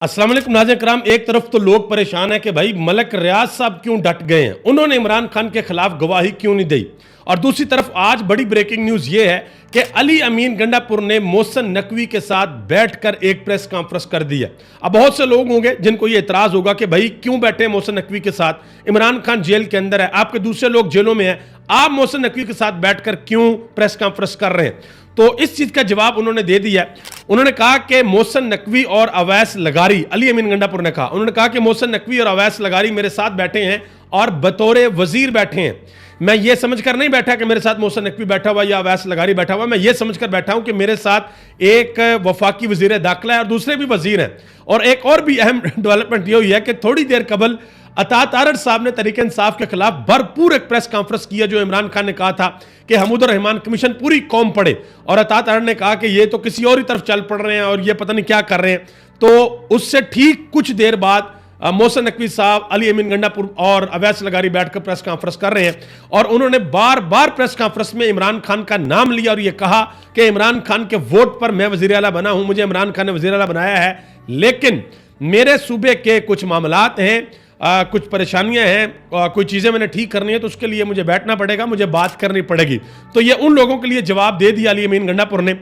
अस्सलाम वालेकुम नाज़रीन कराम। एक तरफ तो लोग परेशान हैं कि भाई मलक रियाज साहब क्यों डट गए हैं, उन्होंने इमरान खान के खिलाफ गवाही क्यों नहीं दी। और दूसरी तरफ आज बड़ी ब्रेकिंग न्यूज़ ये है कि अली अमीन गंडापुर ने मोहसिन नकवी के साथ बैठकर एक प्रेस कॉन्फ्रेंस कर दी है। अब बहुत से लोग होंगे जिनको ये एतराज़ होगा कि भाई क्यों बैठे मोहसिन नकवी के साथ, इमरान खान जेल के अंदर है, आपके दूसरे लोग जेलों में हैं, आप मोहसिन नकवी के साथ बैठकर क्यों प्रेस कॉन्फ्रेंस कर रहे हैं। तो इस चीज का जवाब उन्होंने दे दिया। उन्होंने कहा कि मोहसिन नकवी और अवैस लगारी, अली अमीन गंडापुर ने कहा, उन्होंने कहा कि मोहसिन नकवी और अवैस लगारी मेरे साथ बैठे हैं और बतौर वजीर बैठे हैं। मैं ये समझकर नहीं बैठा कि मेरे साथ मोहसिन नकवी बैठा हुआ या अवैस लगारी बैठा हुआ, मैं ये समझकर बैठा हूं कि मेरे साथ एक वफाकी वजीर दाखिला है और दूसरे भी वजीर हैं। और एक और भी अहम डेवलपमेंट ये हुई है कि थोड़ी देर कबल अतात अरड़ साहब ने तहरीक इंसाफ के खिलाफ भरपूर एक प्रेस कॉन्फ्रेंस किया, जो इमरान खान ने कहा था कि हमूदुर रहमान कमीशन पूरी कौम पढ़े, और अतात अरड़ ने कहा कि ये तो किसी और ही तरफ चल पड़ रहे हैं और ये पता नहीं क्या कर रहे हैं। तो उससे ठीक कुछ देर बाद मोहसिन नकवी साहब, अली अमीन गंडापुर और अवैस लगारी बैठकर प्रेस कॉन्फ्रेंस कर रहे हैं और उन्होंने बार बार प्रेस कॉन्फ्रेंस में इमरान खान का नाम लिया और यह कहा कि इमरान खान के वोट पर मैं वजीर आला बना हूं, मुझे इमरान खान ने वजीर आला बनाया है, लेकिन मेरे सूबे के कुछ मामलात हैं, कुछ परेशानियां हैं, कोई चीज़ें मैंने ठीक करनी है, तो उसके लिए मुझे बैठना पड़ेगा, मुझे बात करनी पड़ेगी। तो ये उन लोगों के लिए जवाब दे दिया अली अमीन गंडापुर ने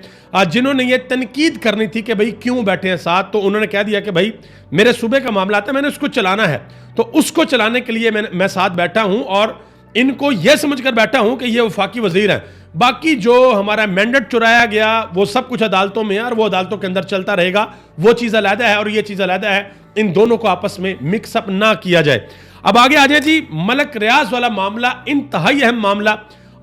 जिन्होंने ये तनकीद करनी थी कि भाई क्यों बैठे हैं साथ। तो उन्होंने कह दिया कि भाई मेरे सूबे का मामला था, मैंने उसको चलाना है, तो उसको चलाने के लिए मैं साथ बैठा हूं और इनको यह समझकर बैठा हूं कि ये वफाकी वजीर हैं। बाकी जो हमारा मैंडेट चुराया गया वो सब कुछ अदालतों में है और वो अदालतों के अंदर चलता रहेगा, वो चीज़ अलहदा है और ये चीज़ अलहदा है, इन दोनों को आपस में मिक्सअप ना किया जाए। अब आगे आ जाए जी, मलक रियाज वाला मामला इंतहाई अहम मामला।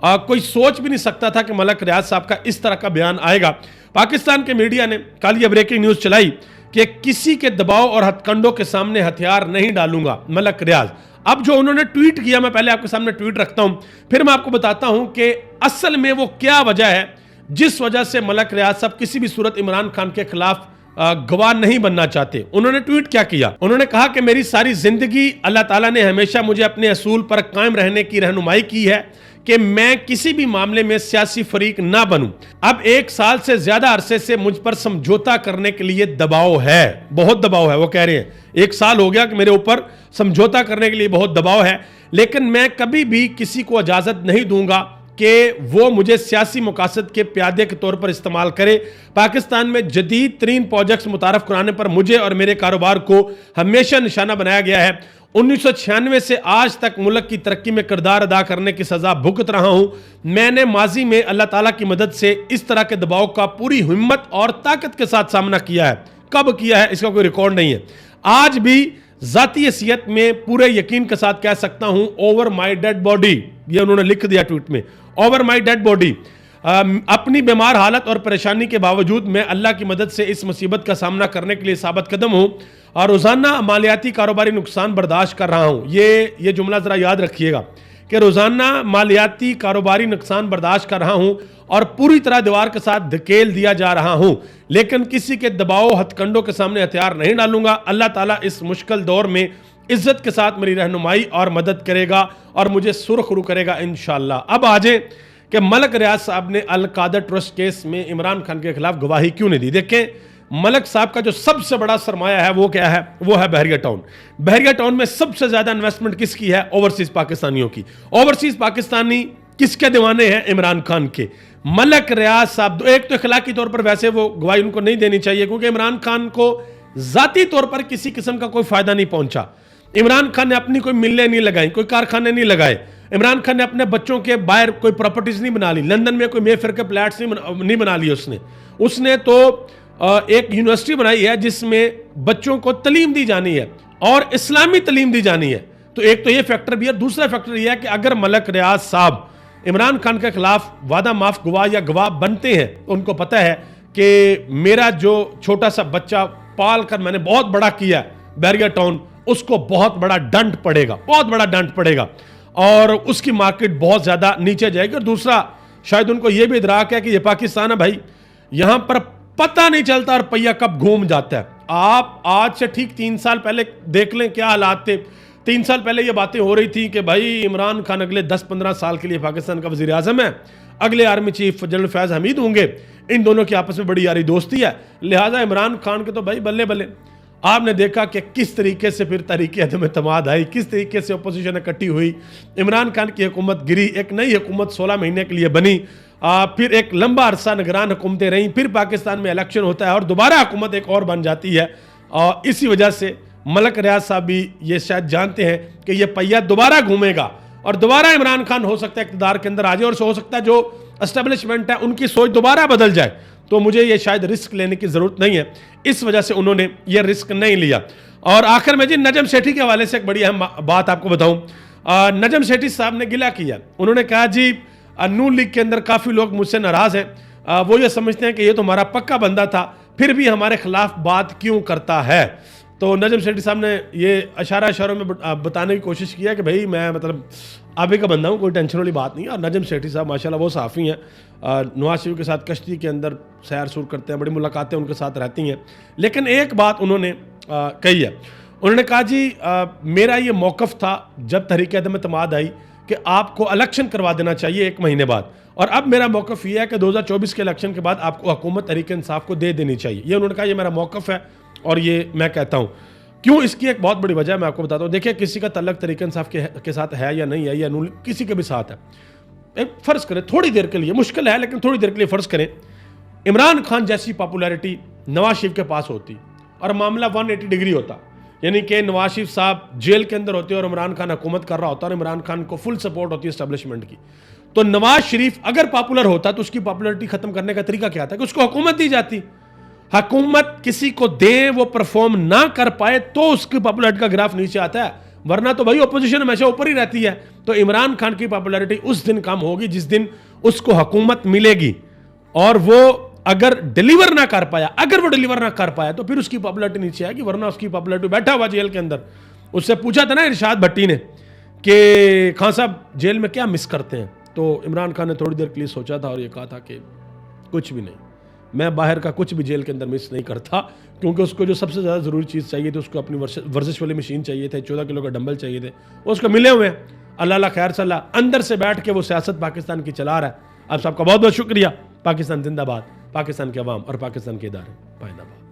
कोई सोच भी नहीं सकता था कि मलक रियाज साहब का इस तरह का बयान आएगा। पाकिस्तान के मीडिया ने कल ये ब्रेकिंग न्यूज़ चलाई कि किसी के दबाव और हथकंडों के सामने हथियार नहीं डालूंगा मलक रियाज। अब जो उन्होंने ट्वीट किया, मैं पहले आपके सामने ट्वीट रखता हूं, फिर मैं आपको बताता हूं कि असल में वो क्या वजह है जिस वजह से मलक रियाज साहब किसी भी सूरत इमरान खान के खिलाफ गवाह नहीं बनना चाहते। उन्होंने ट्वीट क्या किया, उन्होंने कहा कि मेरी सारी जिंदगी अल्लाह ताला ने हमेशा मुझे अपने असूल पर कायम रहने की रहनुमाई की है कि मैं किसी भी मामले में सियासी फरीक ना बनूं। अब 1 साल से ज्यादा अरसे से मुझ पर समझौता करने के लिए दबाव है, बहुत दबाव है। वो कह रहे हैं 1 साल हो गया कि मेरे ऊपर समझौता करने के लिए बहुत दबाव है, लेकिन मैं कभी भी किसी को इजाजत नहीं दूंगा कि वो मुझे सियासी मकासद के प्यादे के तौर पर इस्तेमाल करे। पाकिस्तान में जदीद तरीन प्रोजेक्ट्स मुतारफ कराने पर मुझे और मेरे कारोबार को हमेशा निशाना बनाया गया है। 1996 से आज तक मुल्क की तरक्की में किरदार अदा करने की सजा भुगत रहा हूं। मैंने माजी में अल्लाह ताला की मदद से इस तरह के दबाव का पूरी हिम्मत और ताकत के साथ सामना किया है। कब किया है इसका कोई रिकॉर्ड नहीं है। आज भी जाती हैसियत में पूरे यकीन के साथ कह सकता हूं, ओवर माई डेड बॉडी, ये उन्होंने लिख दिया ट्वीट में, ओवर माई डेड बॉडी। अपनी बीमार हालत और परेशानी के बावजूद मैं अल्लाह की मदद से इस मुसीबत का सामना करने के लिए साबित कदम हूं और रोज़ाना मालियाती कारोबारी नुकसान बर्दाश्त कर रहा हूं। ये जुमला ज़रा याद रखिएगा कि रोज़ाना मालियाती कारोबारी नुकसान बर्दाश्त कर रहा हूं और पूरी तरह दीवार के साथ धकेल दिया जा रहा हूं, लेकिन किसी के दबाव हथकंडों के सामने हथियार नहीं डालूंगा। अल्लाह ताला इस मुश्किल दौर में इज्जत के साथ मेरी रहनुमाई और मदद करेगा और मुझे सुरखरू करेगा इंशाअल्लाह। अब आ जाए कि मलक रियाज साहब ने अल कादर ट्रस्ट केस में इमरान खान के खिलाफ गवाही क्यों नहीं दी। देखें, मलक साहब का जो सबसे बड़ा सरमाया है वो क्या है, वो है बहरिया टाउन। बहरिया टाउन में सबसे ज्यादा इन्वेस्टमेंट किसकी है, ओवरसीज पाकिस्तानियों की। ओवरसीज पाकिस्तानी किसके दीवाने हैं, इमरान खान के। मलक रियाज साहब एक तो इखलाकी तौर पर वैसे वो गवाही उनको नहीं देनी चाहिए क्योंकि इमरान खान को जाती तौर पर किसी किस्म का कोई फायदा नहीं पहुंचा। इमरान खान ने अपनी कोई मिलें नहीं लगाई, कोई कारखाने नहीं लगाए, इमरान खान ने अपने बच्चों के बाहर कोई प्रॉपर्टीज नहीं बना ली, लंदन में कोई मेफेयर के फ्लैट्स नहीं बना लिए उसने तो एक यूनिवर्सिटी बनाई है जिसमें बच्चों को तालीम दी जानी है और इस्लामी तालीम दी जानी है। तो एक तो ये फैक्टर भी है। दूसरा फैक्टर यह है कि अगर मलक रियाज साहब इमरान खान के खिलाफ वादा माफ गवाह या गवाह बनते हैं तो उनको पता है कि मेरा जो छोटा सा बच्चा पाल कर मैंने बहुत बड़ा किया बहरिया टाउन, उसको बहुत बड़ा दंड पड़ेगा, बहुत बड़ा दंड पड़ेगा और उसकी मार्केट बहुत ज्यादा नीचे जाएगी। और दूसरा शायद उनको यह भी इदराक है कि यह पाकिस्तान है भाई, यहां पर पता नहीं चलता रुपया कब घूम जाता है। आप आज से ठीक 3 साल पहले देख लें क्या हालात थे। 3 साल पहले ये बातें हो रही थी कि भाई इमरान खान अगले 10-15 साल के लिए पाकिस्तान का वजीर आजम है, अगले army chief general Faiz Hamid होंगे, इन दोनों की आपस में बड़ी यारी दोस्ती है, लिहाजा इमरान खान के तो भाई बल्ले बल्ले। आपने देखा कि किस तरीके से फिर तहरीक अदम एतमाद आई, किस तरीके से अपोजिशन इकट्ठी हुई, इमरान खान की हुकूमत गिरी, एक नई हुकूमत 16 महीने के लिए बनी, फिर एक लंबा अरसा निगरान हुकूमतें रहीं, फिर पाकिस्तान में इलेक्शन होता है और दोबारा हुकूमत एक और बन जाती है। और इसी वजह से मलक रियाज साहब भी ये शायद जानते हैं कि ये पहिया दोबारा घूमेगा और दोबारा इमरान खान हो सकता है इक़्तिदार के अंदर आ जाए और हो सकता है जो एस्टेब्लिशमेंट है उनकी सोच दोबारा बदल जाए। तो मुझे ये शायद रिस्क लेने की ज़रूरत नहीं है, इस वजह से उन्होंने ये रिस्क नहीं लिया। और आखिर में जी नजम सेठी के हवाले से एक बड़ी अहम बात आपको बताऊं। नजम सेठी साहब ने गिला किया, उन्होंने कहा जी नून लीग के अंदर काफ़ी लोग मुझसे नाराज़ हैं, वो ये समझते हैं कि ये तो हमारा पक्का बंदा था, फिर भी हमारे खिलाफ बात क्यों करता है। तो नजम सेठी साहब ने ये इशारों में बताने की कोशिश किया कि भाई मैं मतलब आप ही का बंदा हूँ, कोई टेंशन वाली बात नहीं है। और नजम सेठी साहब माशाल्लाह वो साफ़ी हैं, नवाज शरीफ के साथ कश्ती के अंदर सैर सूर करते हैं, बड़ी मुलाकातें उनके साथ रहती हैं। लेकिन एक बात उन्होंने कही है, उन्होंने कहा जी मेरा ये मौक़िफ़ था जब तहरीक अदम एतमाद आई कि आपको इलेक्शन करवा देना चाहिए 1 महीने बाद, और अब मेरा मौक़िफ़ ये है कि 2024 के इलेक्शन के बाद आपको हुकूमत तहरीक इंसाफ को दे देनी चाहिए। ये उन्होंने कहा ये मेरा मौक़िफ़ है और ये मैं कहता हूँ। क्यों, इसकी एक बहुत बड़ी वजह मैं आपको बताता हूँ। देखिए किसी का तल्लक तहरीक इंसाफ के साथ है या नहीं है, या किसी के भी साथ है, एक फ़र्ज़ करें थोड़ी देर के लिए, मुश्किल है लेकिन थोड़ी देर के लिए फ़र्ज़ करें इमरान खान जैसी पॉपुलैरिटी नवाज शरीफ के पास होती और मामला 180 डिग्री होता, यानी कि नवाज शरीफ साहब जेल के अंदर होते और इमरान खान हुकूमत कर रहा होता और इमरान खान को फुल सपोर्ट होती है एस्टेब्लिशमेंट की, तो नवाज शरीफ अगर पॉपुलर होता तो उसकी पॉपुलैरिटी खत्म करने का तरीका क्या था कि उसको हुकूमत दी जाती। हुकूमत किसी को दे, वो परफॉर्म ना कर पाए तो उसकी पॉपुलैरिटी का ग्राफ नीचे आता है, वरना तो भाई अपोजिशन हमेशा ऊपर ही रहती है। तो इमरान खान की पॉपुलैरिटी उस दिन कम होगी जिस दिन उसको हुकूमत मिलेगी, और वो अगर डिलीवर ना कर पाया, अगर वो डिलीवर ना कर पाया तो फिर उसकी पॉपुलैरिटी नीचे आएगी, वरना उसकी पॉपुलैरिटी बैठा हुआ जेल के अंदर। उससे पूछा था ना इरशाद भट्टी ने कि खान साहब जेल में क्या मिस करते हैं, तो इमरान खान ने थोड़ी देर के लिए सोचा था और ये कहा था कि कुछ भी नहीं, मैं बाहर का कुछ भी जेल के अंदर मिस नहीं करता, क्योंकि उसको जो सबसे ज़्यादा ज़रूरी चीज़ चाहिए थी, उसको अपनी वर्जिश वाली मशीन चाहिए थे, 14 किलो का डंबल चाहिए थे, वो उसको मिले हुए हैं। अल्लाह खैर सल्ला, अंदर से बैठ के वो सियासत पाकिस्तान की चला रहा है। आप सबका बहुत बहुत शुक्रिया। पाकिस्तान जिंदाबाद, पाकिस्तान के अवाम और पाकिस्तान के इदारे पाइंदाबाद।